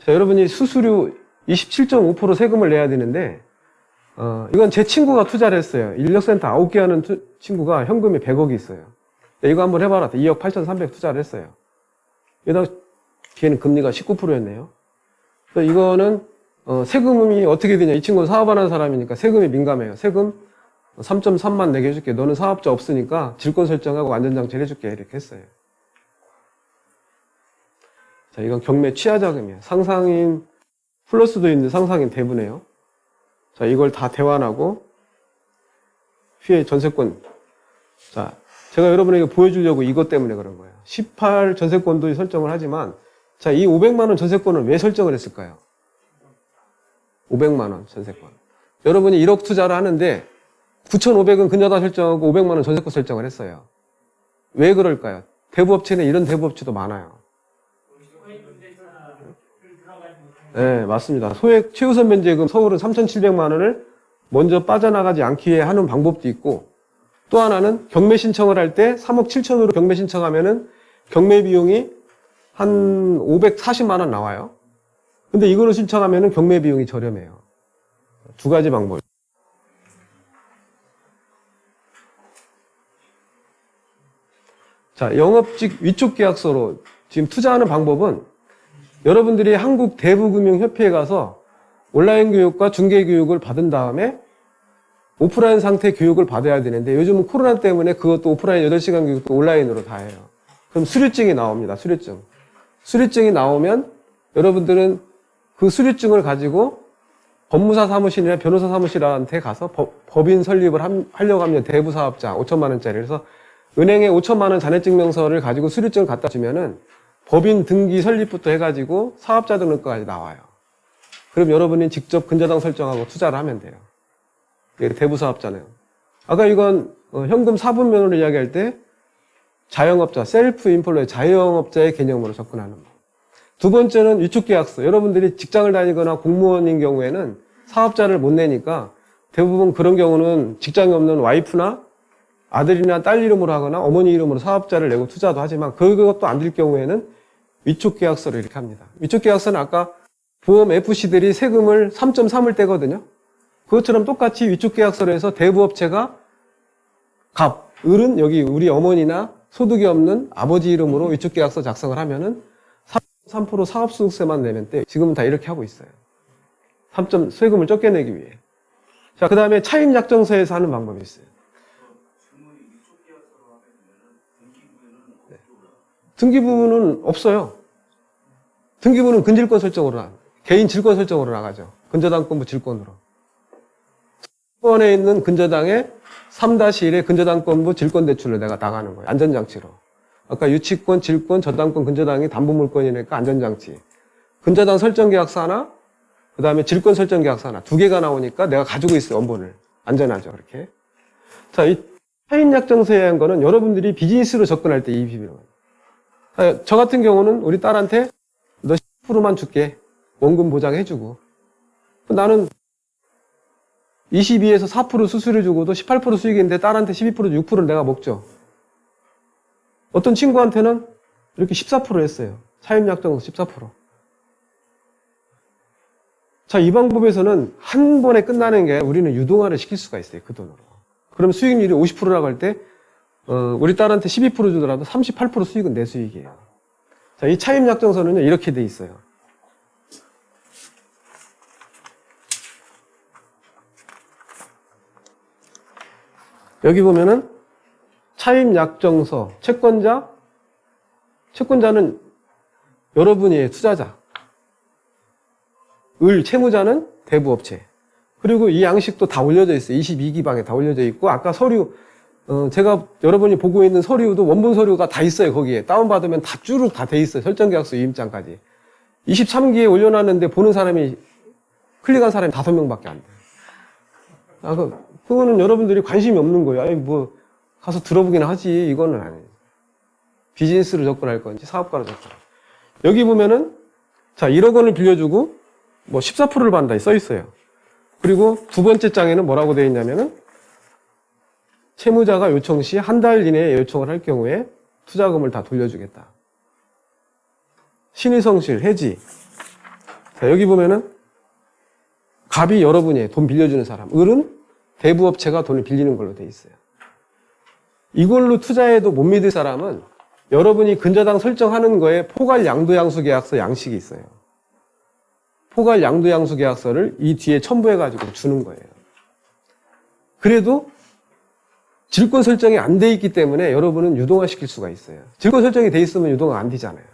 자, 여러분이 수수료 27.5% 세금을 내야 되는데, 이건 제 친구가 투자를 했어요. 인력센터 9개 하는 친구가 현금이 100억이 있어요. 이거 한번 해봐라. 2억 8,300 투자를 했어요. 게다가 걔는 금리가 19%였네요. 이거는, 세금이 어떻게 되냐. 이 친구는 사업하는 사람이니까 세금이 민감해요. 세금 3.3만 내게 해줄게. 너는 사업자 없으니까 질권 설정하고 안전장치를 해줄게. 이렇게 했어요. 자, 이건 경매 취하자금이에요. 상상인 플러스도 있는데 상상인 대부네요. 자, 이걸 다 대환하고 피해 전세권. 자, 제가 여러분에게 보여주려고 이것 때문에 그런 거예요. 18 전세권도 설정을 하지만, 자, 이 500만 원 전세권을 왜 설정을 했을까요? 500만 원 전세권. 여러분이 1억 투자를 하는데 9,500은 근저당 설정하고 500만 원 전세권 설정을 했어요. 왜 그럴까요? 대부업체는 이런 대부업체도 많아요. 네, 맞습니다. 소액 최우선 면제금 서울은 3,700만 원을 먼저 빠져나가지 않기 위해 하는 방법도 있고, 또 하나는 경매 신청을 할 때 3억 7천으로 경매 신청하면은 경매 비용이 한 540만 원 나와요. 근데 이거를 신청하면은 경매 비용이 저렴해요. 두 가지 방법. 자, 영업직 위촉 계약서로 지금 투자하는 방법은 여러분들이 한국 대부금융협회에 가서 온라인 교육과 중개 교육을 받은 다음에 오프라인 상태 교육을 받아야 되는데, 요즘은 코로나 때문에 그것도 오프라인 8시간 교육도 온라인으로 다 해요. 그럼 수료증이 나옵니다. 수료증. 수료증이 나오면 여러분들은 그 수료증을 가지고 법무사 사무실이나 변호사 사무실한테 가서 법인 설립을 하려고 하면 대부사업자 5천만 원짜리. 그래서 은행에 5천만 원 잔해증명서를 가지고 수료증을 갖다 주면은 법인 등기 설립부터 해가지고 사업자 등록까지 나와요. 그럼 여러분이 직접 근저당 설정하고 투자를 하면 돼요. 이게 대부사업자네요. 아까 이건 현금 4분면으로 이야기할 때 자영업자, 셀프 인플루에 자영업자의 개념으로 접근하는 거. 두 번째는 위촉계약서. 여러분들이 직장을 다니거나 공무원인 경우에는 사업자를 못 내니까 대부분 그런 경우는 직장이 없는 와이프나 아들이나 딸 이름으로 하거나 어머니 이름으로 사업자를 내고 투자도 하지만, 그것도 안 될 경우에는 위촉계약서를 이렇게 합니다. 위촉계약서는 아까 보험 FC들이 세금을 3.3을 떼거든요. 그것처럼 똑같이 위촉계약서를 해서 대부업체가 을은 여기 우리 어머니나 소득이 없는 아버지 이름으로 위촉계약서 작성을 하면은 3% 사업소득세만 내면 돼. 지금은 다 이렇게 하고 있어요. 세금을 적게 내기 위해. 자, 그 다음에 차임약정서에서 하는 방법이 있어요. 등기부는 없어요. 등기부는 근질권 설정으로 개인 질권 설정으로 나가죠. 근저당권부 질권으로. 1번에 있는 근저당의 3-1의 근저당권부 질권대출로 내가 나가는 거예요. 안전장치로. 아까 유치권, 질권, 저당권, 근저당이 담보물권이니까 안전장치. 근저당 설정계약서 하나, 그 다음에 질권 설정계약서 하나. 두 개가 나오니까 내가 가지고 있어요. 원본을. 안전하죠. 그렇게. 자, 이 차임약정서에 한 거는 여러분들이 비즈니스로 접근할 때 이 비밀은. 저 같은 경우는 우리 딸한테 너 10%만 줄게. 원금 보장해주고. 나는 22에서 4% 수수료주고도 18% 수익인데 딸한테 12% 6%를 내가 먹죠. 어떤 친구한테는 이렇게 14% 했어요. 차임약정서 14%. 자, 이 방법에서는 한 번에 끝나는 게 우리는 유동화를 시킬 수가 있어요. 그 돈으로. 그럼 수익률이 50%라고 할 때 우리 딸한테 12% 주더라도 38% 수익은 내 수익이에요. 자, 이 차임약정서는요. 이렇게 돼 있어요. 여기 보면은 차임약정서, 채권자는 여러분이에요. 투자자. 채무자는 대부업체. 그리고 이 양식도 다 올려져 있어요. 22기방에 다 올려져 있고, 아까 서류, 제가 여러분이 보고 있는 서류도 원본 서류가 다 있어요. 거기에. 다운받으면 다 쭈룩 다 돼 있어요. 설정계약서 위임장까지. 23기에 올려놨는데 보는 사람이, 클릭한 사람이 5명밖에 안 돼요. 그거는 여러분들이 관심이 없는 거예요. 아니, 뭐, 가서 들어보긴 하지. 이거는 아니에요. 비즈니스로 접근할 건지, 사업가로 접근할 건지. 여기 보면은, 자, 1억 원을 빌려주고, 뭐, 14%를 받는다. 써 있어요. 그리고 두 번째 장에는 뭐라고 되어 있냐면은, 채무자가 요청 시 한 달 이내에 요청을 할 경우에 투자금을 다 돌려주겠다. 신의성실, 해지. 자, 여기 보면은, 갑이 여러분이에요. 돈 빌려주는 사람. 을은 대부업체가 돈을 빌리는 걸로 돼 있어요. 이걸로 투자해도 못 믿을 사람은 여러분이 근저당 설정하는 거에 포괄 양도양수 계약서 양식이 있어요. 포괄 양도양수 계약서를 이 뒤에 첨부해가지고 주는 거예요. 그래도 질권 설정이 안 돼 있기 때문에 여러분은 유동화 시킬 수가 있어요. 질권 설정이 돼 있으면 유동화 안 되잖아요.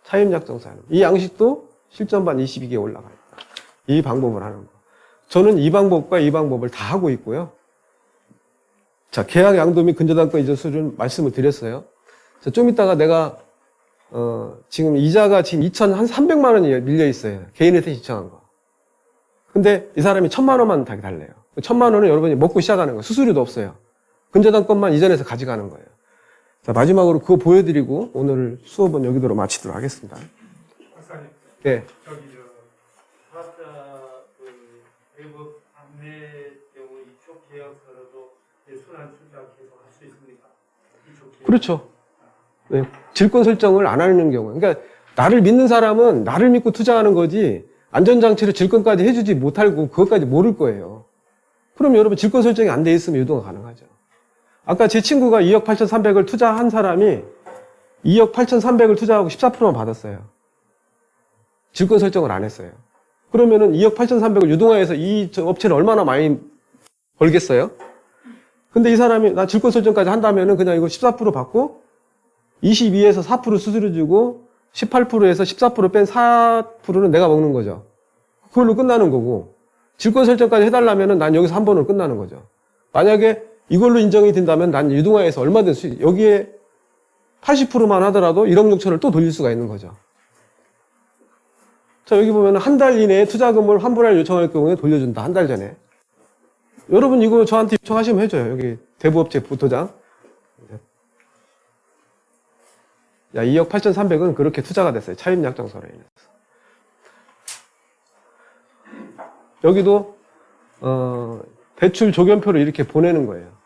차임약정서는. 이 양식도 실전반 22개에 올라가 있다. 이 방법을 하는 거. 저는 이 방법과 이 방법을 다 하고 있고요. 자, 계약 양도 및 근저당권 이전 수준 말씀을 드렸어요. 자, 좀 이따가 내가 지금 이자가 지금 2,300만 원이 밀려 있어요. 개인한테 신청한 거. 근데 이 사람이 1,000만 원만 다 달래요. 1,000만 원은 여러분이 먹고 시작하는 거예요. 수수료도 없어요. 근저당권만 이전해서 가져가는 거예요. 자, 마지막으로 그거 보여드리고 오늘 수업은 여기로 마치도록 하겠습니다. 박사님, 네. 저기 사업자 대법 안내 경우 이촉 계약서라도 순환 출자 계속 할 수 있습니까? 이촉 계약. 그렇죠. 네. 질권 설정을 안 하는 경우. 그러니까 나를 믿는 사람은 나를 믿고 투자하는 거지 안전장치를 질권까지 해주지 못하고 그것까지 모를 거예요. 그럼 여러분 질권 설정이 안 돼 있으면 유동화 가능하죠. 아까 제 친구가 2억 8,300을 투자한 사람이 2억 8,300을 투자하고 14%만 받았어요. 질권 설정을 안 했어요. 그러면은 2억 8,300을 유동화해서 이 업체는 얼마나 많이 벌겠어요? 근데 이 사람이 나 질권 설정까지 한다면은 그냥 이거 14% 받고 22에서 4% 수수료 주고 18%에서 14%뺀 4%는 내가 먹는 거죠. 그걸로 끝나는 거고 질권 설정까지 해달라면은 난 여기서 한 번으로 끝나는 거죠. 만약에 이걸로 인정이 된다면 난 유동화해서 얼마든 수익, 여기에 80%만 하더라도 1억 6천을 또 돌릴 수가 있는 거죠. 자, 여기 보면 한 달 이내에 투자금을 환불할 요청할 경우에 돌려준다. 한 달 전에. 여러분 이거 저한테 요청하시면 해줘요. 여기 대부업체 부토장. 야, 2억 8,300은 그렇게 투자가 됐어요. 차임약정서로 인해서. 여기도 대출 조견표를 이렇게 보내는 거예요.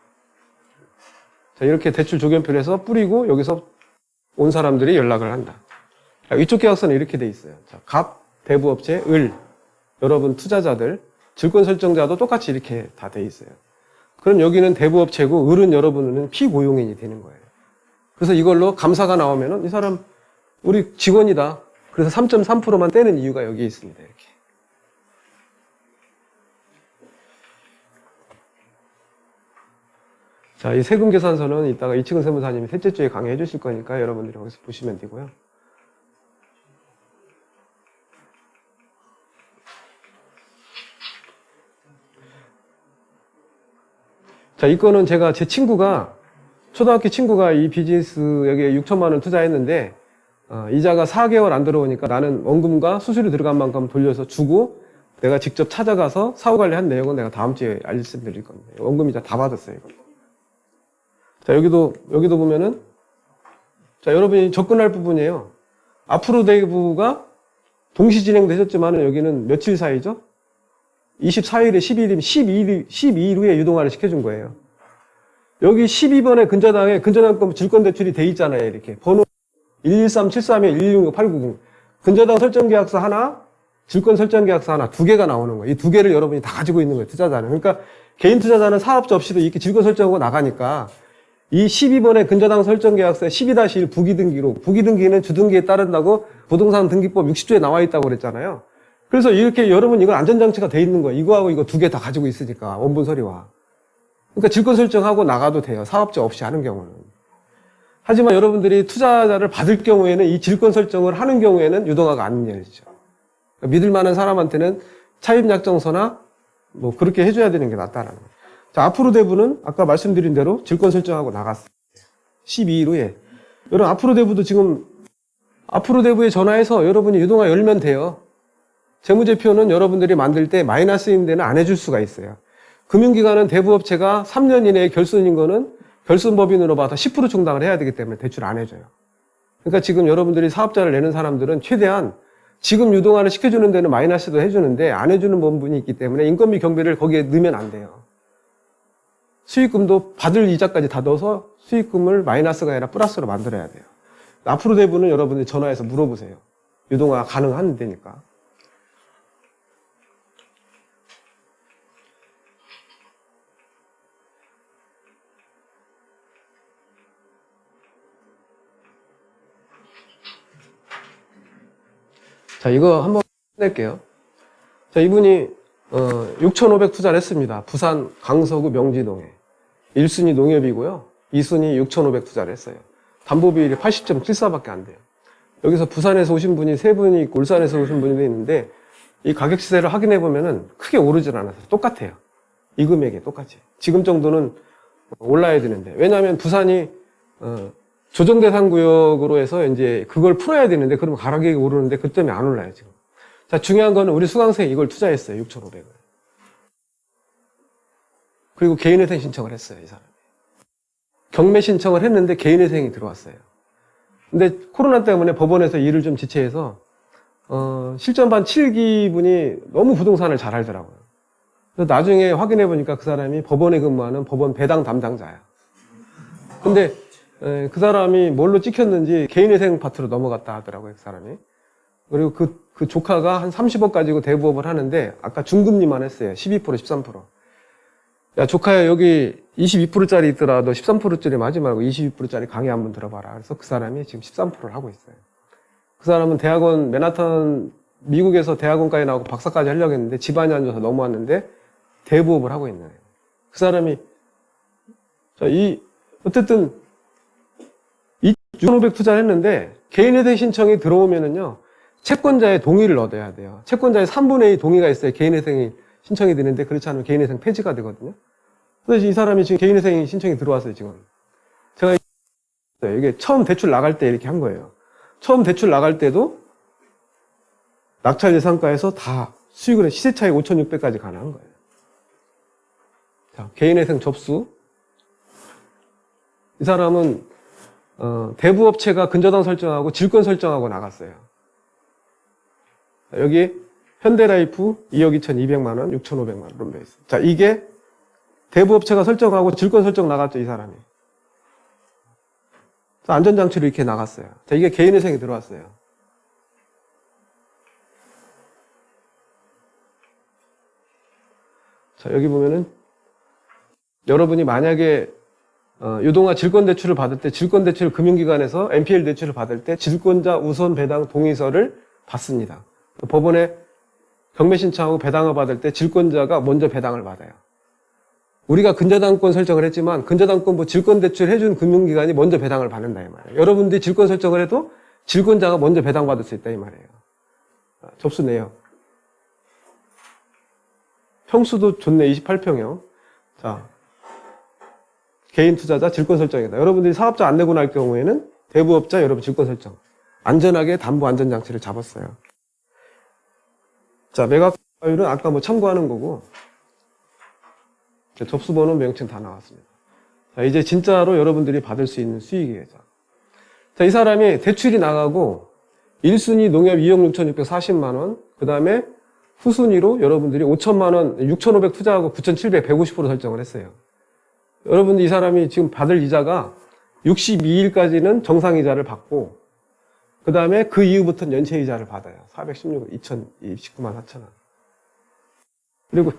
자, 이렇게 대출 조견표를 해서 뿌리고 여기서 온 사람들이 연락을 한다. 자, 이쪽 계약서는 이렇게 돼 있어요. 자, 갑, 대부업체, 을. 여러분 투자자들, 질권 설정자도 똑같이 이렇게 다 돼 있어요. 그럼 여기는 대부업체고 을은 여러분은 피고용인이 되는 거예요. 그래서 이걸로 감사가 나오면은 이 사람 우리 직원이다. 그래서 3.3%만 떼는 이유가 여기 있습니다. 이렇게. 자, 이 세금 계산서는 이따가 이치근 세무사님이 셋째 주에 강의해 주실 거니까 여러분들이 거기서 보시면 되고요. 자, 이 건은 제가 제 친구가, 초등학교 친구가 이 비즈니스 여기에 6천만 원 투자했는데, 이자가 4개월 안 들어오니까 나는 원금과 수수료 들어간 만큼 돌려서 주고, 내가 직접 찾아가서 사후 관리한 내용은 내가 다음 주에 말씀드릴 겁니다. 원금 이자 다 받았어요, 이거. 자, 여기도 보면은, 자, 여러분이 접근할 부분이에요. 앞으로 대부가 동시 진행되셨지만은 여기는 며칠 사이죠? 24일에 12일이면 12일 후에 유동화를 시켜준 거예요. 여기 12번에 근저당권 질권대출이 돼 있잖아요. 이렇게. 번호 11373에 116-890. 근저당 설정계약서 하나, 질권 설정계약서 하나, 두 개가 나오는 거예요. 이 두 개를 여러분이 다 가지고 있는 거예요. 투자자는. 그러니까 개인 투자자는 사업자 없이도 이렇게 질권 설정하고 나가니까 이 12번의 근저당 설정계약서에 12-1 부기등기로, 부기등기는 주등기에 따른다고 부동산 등기법 60조에 나와 있다고 그랬잖아요. 그래서 이렇게 여러분 이건 안전장치가 돼 있는 거예요. 이거하고 이거 두 개 다 가지고 있으니까, 원본 서류와. 그러니까 질권 설정하고 나가도 돼요. 사업자 없이 하는 경우는. 하지만 여러분들이 투자자를 받을 경우에는 이 질권 설정을 하는 경우에는 유동화가 안 열리죠. 그러니까 믿을 만한 사람한테는 차입약정서나 뭐 그렇게 해줘야 되는 게 낫다라는 거예요. 자, 앞으로 대부는 아까 말씀드린 대로 질권 설정하고 나갔어요. 12일 후에. 여러분, 앞으로 대부도 지금, 앞으로 대부에 전화해서 여러분이 유동화 열면 돼요. 재무제표는 여러분들이 만들 때 마이너스인 데는 안 해줄 수가 있어요. 금융기관은 대부업체가 3년 이내에 결손인 거는 결손법인으로 봐서 10% 충당을 해야 되기 때문에 대출 안 해줘요. 그러니까 지금 여러분들이 사업자를 내는 사람들은 최대한 지금 유동화를 시켜주는 데는 마이너스도 해주는데 안 해주는 부분이 있기 때문에 인건비 경비를 거기에 넣으면 안 돼요. 수익금도 받을 이자까지 다 넣어서 수익금을 마이너스가 아니라 플러스로 만들어야 돼요. 앞으로 대부분은 여러분들이 전화해서 물어보세요. 유동화 가능한 데니까. 자, 이거 한번 낼게요. 자, 이분이 6,500 투자를 했습니다. 부산 강서구 명지동에. 1순위 농협이고요. 2순위 6,500 투자를 했어요. 담보비율이 80.74밖에 안 돼요. 여기서 부산에서 오신 분이 세 분이 있고 울산에서 오신 분이 있는데 이 가격 시세를 확인해 보면은 크게 오르질 않아서 똑같아요. 이 금액이 똑같이. 지금 정도는 올라야 되는데. 왜냐하면 부산이 조정대상구역으로 해서 이제 그걸 풀어야 되는데 그러면 가격이 오르는데 그 때문에 안 올라요, 지금. 자, 중요한 거는 우리 수강생이 이걸 투자했어요, 6,500을. 그리고 개인회생 신청을 했어요, 이 사람이. 경매 신청을 했는데 개인회생이 들어왔어요. 근데 코로나 때문에 법원에서 일을 좀 지체해서, 실전반 7기 분이 너무 부동산을 잘 알더라고요. 그래서 나중에 확인해 보니까 그 사람이 법원에 근무하는 법원 배당 담당자야. 근데 그 사람이 뭘로 찍혔는지 개인회생 파트로 넘어갔다 하더라고요, 그 사람이. 그리고 그 조카가 한 30억 가지고 대부업을 하는데 아까 중금리만 했어요. 12%, 13%. 야, 조카야, 여기 22%짜리 있더라. 너 13%짜리 하지 말고 22%짜리 강의 한번 들어봐라. 그래서 그 사람이 지금 13%를 하고 있어요. 그 사람은 대학원, 맨하탄, 미국에서 대학원까지 나오고 박사까지 하려고 했는데 집안이 안 좋아서 넘어왔는데 대부업을 하고 있는 거예요. 그 사람이, 자, 어쨌든, 6,500 투자를 했는데 개인회생 신청이 들어오면은요, 채권자의 동의를 얻어야 돼요. 채권자의 3분의 2 동의가 있어야 개인회생이 신청이 되는데 그렇지 않으면 개인회생 폐지가 되거든요. 그래서 이 사람이 지금 개인회생 신청이 들어왔어요, 지금. 제가 이게 처음 대출 나갈 때 이렇게 한 거예요. 처음 대출 나갈 때도 낙찰 예상가에서 다 수익을 시세 차익 5,600까지 가능한 거예요. 자, 개인회생 접수. 이 사람은 대부업체가 근저당 설정하고 질권 설정하고 나갔어요. 여기 현대라이프 2억 2,200만 원, 6,500만 원 돼 있어요. 자, 이게 대부업체가 설정하고 질권 설정 나갔죠, 이 사람이. 자, 안전장치로 이렇게 나갔어요. 자, 이게 개인회생이 들어왔어요. 자, 여기 보면은 여러분이 만약에 유동화 질권대출을 받을 때 질권대출 금융기관에서 NPL 대출을 받을 때 질권자 우선 배당 동의서를 받습니다. 법원에 경매 신청하고 배당을 받을 때 질권자가 먼저 배당을 받아요. 우리가 근저당권 설정을 했지만 근저당권 뭐 질권대출 해준 금융기관이 먼저 배당을 받는다 이 말이에요. 여러분들이 질권 설정을 해도 질권자가 먼저 배당받을 수 있다 이 말이에요. 접수 내역. 평수도 좋네. 28평형. 자, 개인 투자자 질권 설정이다. 여러분들이 사업자 안 내고 날 경우에는 대부업자 여러분 질권 설정. 안전하게 담보 안전장치를 잡았어요. 자, 매각가율은 아까 뭐 참고하는 거고, 접수번호, 명칭 다 나왔습니다. 자, 이제 진짜로 여러분들이 받을 수 있는 수익이에요. 자, 이 사람이 대출이 나가고 1순위 농협 2억 6,640만원, 그 다음에 후순위로 여러분들이 5천만원, 6,500 투자하고 9,700, 150% 설정을 했어요. 여러분들 이 사람이 지금 받을 이자가 62일까지는 정상이자를 받고, 그 다음에 그 이후부터는 연체이자를 받아요. 416원, 2,019만 4천원. 그리고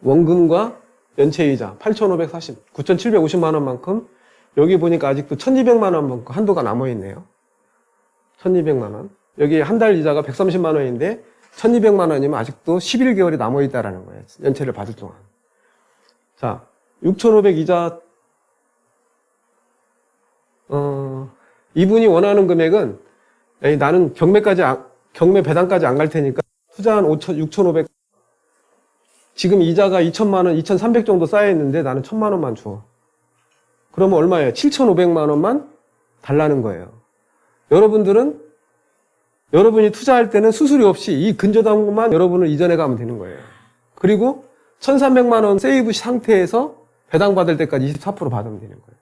원금과 연체이자 8,540, 9,750만원만큼 여기 보니까 아직도 1,200만원만큼 한도가 남아있네요. 1,200만원. 여기 한 달 이자가 130만원인데 1,200만원이면 아직도 11개월이 남아있다라는 거예요. 연체를 받을 동안. 자, 6,500 이자, 이분이 원하는 금액은 나는 경매 배당까지 안 갈 테니까 투자한 6,500, 지금 이자가 2,000만원, 2,300 정도 쌓여있는데 나는 1,000만원만 줘. 그러면 얼마예요? 7,500만원만 달라는 거예요. 여러분들은 여러분이 투자할 때는 수수료 없이 이 근저당만 여러분을 이전해 가면 되는 거예요. 그리고 1,300만원 세이브 상태에서 배당받을 때까지 24% 받으면 되는 거예요.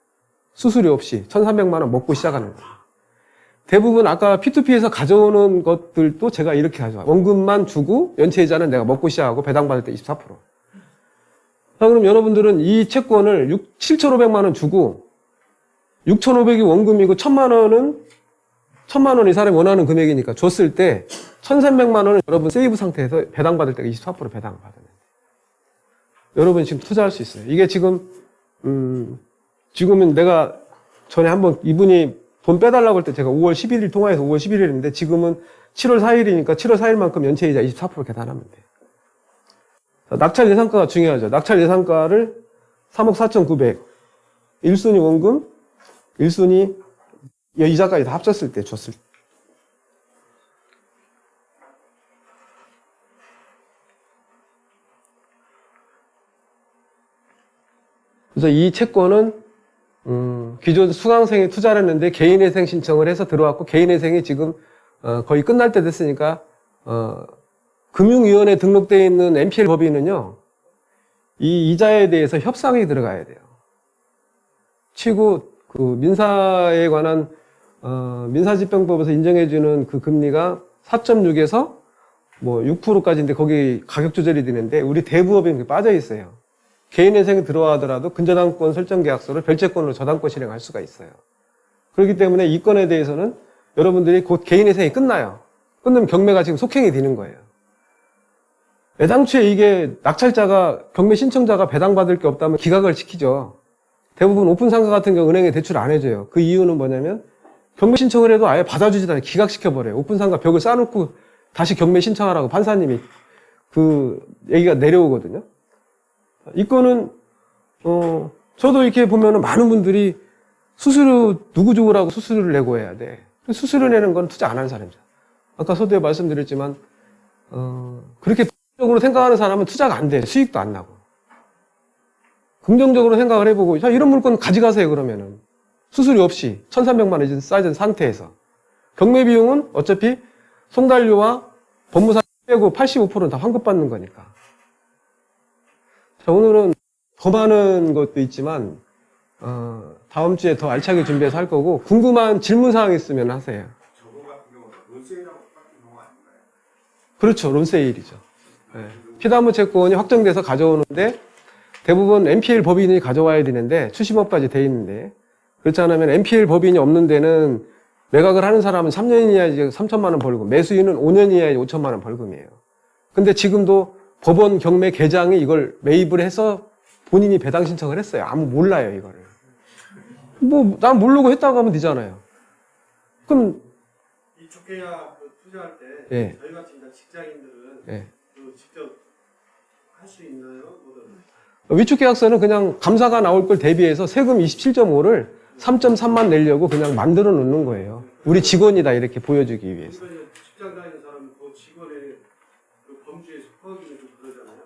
수수료 없이 1,300만원 먹고 시작하는 거예요. 대부분 아까 P2P에서 가져오는 것들도 제가 이렇게 가져와요. 원금만 주고 연체이자는 내가 먹고 시작하고 배당받을 때 24%. 자, 그럼 여러분들은 이 채권을 7,500만 원 주고 6,500이 원금이고 1,000만 원이 사람이 원하는 금액이니까 줬을 때 1,300만 원은 여러분 세이브 상태에서 배당받을 때 24% 배당을 받아요. 여러분 지금 투자할 수 있어요. 이게 지금은 내가 전에 한번 이분이 돈 빼달라고 할 때 제가 5월 11일 통화해서 5월 11일인데 지금은 7월 4일이니까 7월 4일만큼 연체이자 24% 계산하면 돼요. 자, 낙찰 예상가가 중요하죠. 낙찰 예상가를 3억 4,900. 1순위 원금, 1순위 이자까지 다 합쳤을 때 줬을 때. 그래서 이 채권은 기존 수강생이 투자를 했는데 개인회생 신청을 해서 들어왔고 개인회생이 지금 거의 끝날 때 됐으니까 금융위원회에 등록되어 있는 NPL 법인은요 이 이자에 대해서 협상이 들어가야 돼요. 치고 그 민사에 관한 민사집행법에서 인정해주는 그 금리가 4.6에서 뭐 6%까지인데 거기 가격 조절이 되는데 우리 대부업이 빠져 있어요. 개인회생이 들어가더라도 근저당권 설정 계약서를 별채권으로 저당권 실행할 수가 있어요. 그렇기 때문에 이 건에 대해서는 여러분들이 곧 개인회생이 끝나요. 끝나면 경매가 지금 속행이 되는 거예요. 애당초에 이게 낙찰자가 경매 신청자가 배당받을 게 없다면 기각을 시키죠. 대부분 오픈상가 같은 경우 은행에 대출 안 해줘요. 그 이유는 뭐냐면 경매 신청을 해도 아예 받아주지도 않아요. 기각시켜버려요. 오픈상가 벽을 쌓아놓고 다시 경매 신청하라고 판사님이 그 얘기가 내려오거든요. 이 건은 저도 이렇게 보면은 많은 분들이 수수료 누구 주고라고 수수료를 내고 해야 돼. 수수료 내는 건 투자 안 하는 사람이죠. 아까 서두에 말씀드렸지만 그렇게 긍정적으로 생각하는 사람은 투자가 안 돼. 수익도 안 나고. 긍정적으로 생각을 해보고 자, 이런 물건 가져가세요 그러면은 수수료 없이 1,300만 원 이제 쌓여진 상태에서 경매 비용은 어차피 송달료와 법무사 빼고 85%는 다 환급받는 거니까. 자, 오늘은 더 많은 것도 있지만 다음 주에 더 알차게 준비해서 할 거고 궁금한 질문사항 있으면 하세요. 저거 같은 경우는 론세일하고 똑같은 경우 아닌가요? 그렇죠. 론세일이죠. 네. 피담보 채권이 확정돼서 가져오는데 대부분 NPL 법인이 가져와야 되는데 출시법까지 돼 있는데 그렇지 않으면 NPL 법인이 없는 데는 매각을 하는 사람은 3년 이하에 3천만 원 벌금, 매수인은 5년 이하에 5천만 원 벌금이에요. 근데 지금도 법원 경매 계장이 이걸 매입을 해서 본인이 배당 신청을 했어요. 아무 몰라요, 이거를. 뭐, 난 모르고 했다고 하면 되잖아요. 그럼. 위촉 계약 투자할 때 예. 저희 같은 직장인들은 예. 직접 할 수 있나요? 위촉 계약서는 그냥 감사가 나올 걸 대비해서 세금 27.5를 3.3만 내려고 그냥 만들어 놓는 거예요. 우리 직원이다, 이렇게 보여주기 위해서. 직장 다니는 사람은 그 직원의 그 범주에 속하기는 좀 그러잖아요.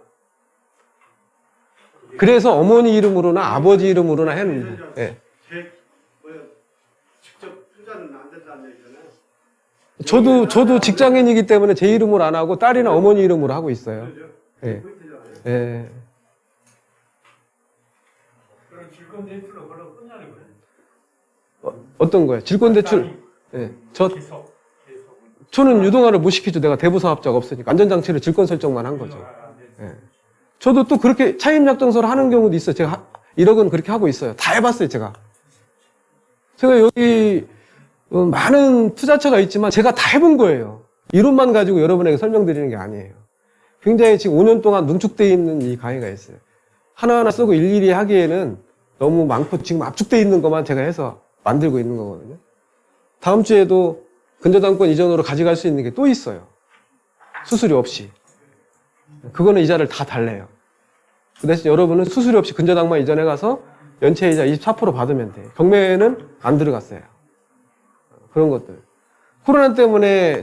그래서 어머니 이름으로나 아버지 이름으로나 했는데. 예. 직접 투자는 안 된다는 얘기잖아요. 저도 직장인이기 때문에 제 이름으로 안 하고 딸이나 어머니 이름으로 하고 있어요. 그죠? 예. 포인트잖아요. 예. 그럼 질권 대출로 걸로 끝나는 거예요. 어떤 거예요? 질권대출. 예. 계속. 저는 유동화를 못 시키죠. 내가 대부 사업자가 없으니까. 안전장치를 질권 설정만 한 거죠. 예. 저도 또 그렇게 차임약정서를 하는 경우도 있어요. 제가 1억은 그렇게 하고 있어요. 다 해봤어요, 제가. 제가 여기 많은 투자처가 있지만 제가 다 해본 거예요. 이론만 가지고 여러분에게 설명드리는 게 아니에요. 굉장히 지금 5년 동안 농축되어 있는 이 강의가 있어요. 하나하나 쓰고 일일이 하기에는 너무 많고 지금 압축되어 있는 것만 제가 해서 만들고 있는 거거든요. 다음 주에도 근저당권 이전으로 가져갈 수 있는 게 또 있어요. 수수료 없이. 그거는 이자를 다 달래요. 그 대신 여러분은 수수료 없이 근저당만 이전해 가서 연체 이자 24% 받으면 돼요. 경매에는 안 들어갔어요. 그런 것들. 코로나 때문에